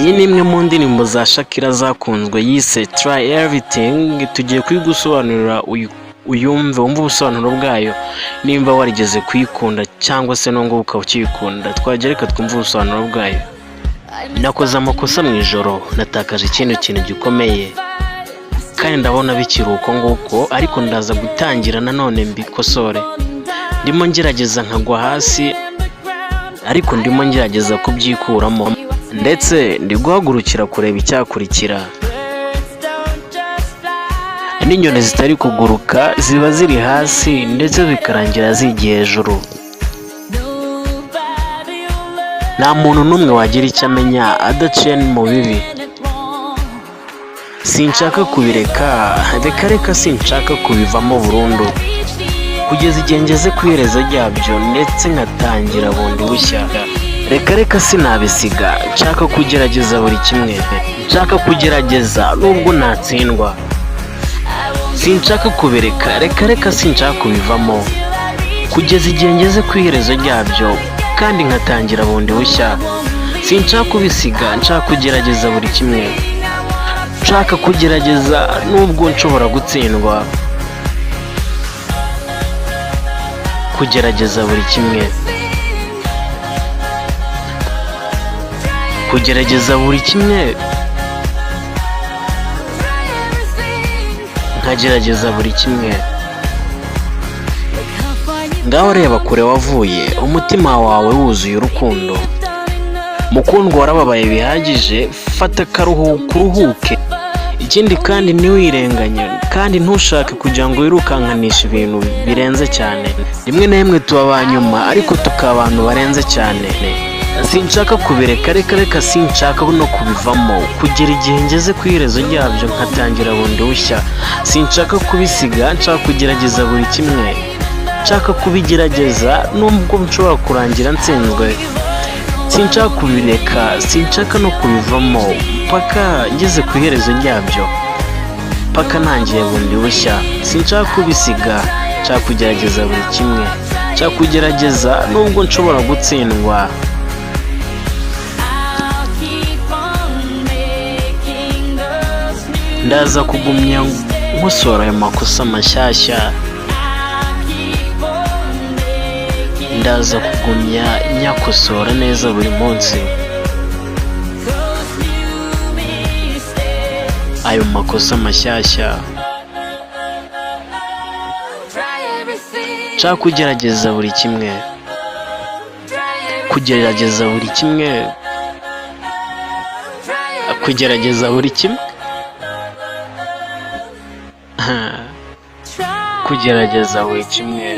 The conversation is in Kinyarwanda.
Iyi ni imwe mu ndirimbo za Shakira zakunzwe yise Try Everything. Tugiye kuyigusobanurira uyumve wumve ubusobanuro bwayo nimba warigeze kuyikunda cyangwa se no ngo ukaba ukiyikunda. Twagereka twumve ubusobanuro bwayo. Nakoze amakosa mu ijoro, natakaje ikintu gikomeye kandi ndabona bikiri uko nguko, ariko ndaza gutangira nanone mbikosore. Ndimo ngerageza nkagwa hasi, ariko ndimo ngerageza kubyikuramo, ndetse ndi guhagurukira kureba icyakurikira. N'inyoni zitari kuguruka ziba ziri hasi ndetse bikarangira zigiye hejuru. Nta muntu n'umwe wagira icyo amenya adaciye mu bibi. Sinshaka kubireka, reka sinshaka kubivamo burundu, kugeza igihe ngeze ku iherezo ryabyo ndetse nkatangira bundi bushya. Reka sinabisiga, nshaka kugerageza buri kimwe, nshaka kugerageza nubwo natsindwa. Sinshaka kubireka, reka sinshaka kubivamo, kugeza igihe ngeze ku iherezo ryabyo kandi nkatangira bundi bushya. Sinshaka kubisiga, nshaka kugerageza buri kimwe, nshaka kugerageza nubwo nshobora gutsindwa, kugerageza buri kimwe, kugerageza buri kimwe, nkagerageza buri kimwe. Ngaho reba kure wavuye, umutima wawe wuzuye urukundo. Mukundwa warababaye bihagije, fata akaruhuko uruhuke. Ikindi kandi ntiwirenganye kandi ntushake kugira ngo wirukankanishe ibintu birenze cyane. Rimwe na rimwe tuba abanyuma ariko tukaba abantu barenze cyane. Sinshaka kubireka, reka sinshaka no kubivamo, kugera igihe ngeze ku iherezo ryabyo nkatangira bundi bushya. Sinshaka kubisiga, nshaka kugerageza buri kimwe, nshaka kubigerageza nubwo nshobora kurangira nsinzwe. Sinshaka kubireka, sinshaka no kubivamo, paka ngeze ku iherezo ryabyo, paka ntangiye bundi bushya. Sinshaka kubisiga, nshaka kugerageza buri kimwe, nshaka kugerageza nubwo nshobora gutsindwa. Ndaza kugumya nkosora ayo makosa mashyashya, ndaza kugumya nyakosora neza buri munsi. Ayo makosa mashyashya nshaka kugerageza buri kimwe, kugerageza buri kimwe, kugerageza buri kimwe, kugerageza buri kimwe.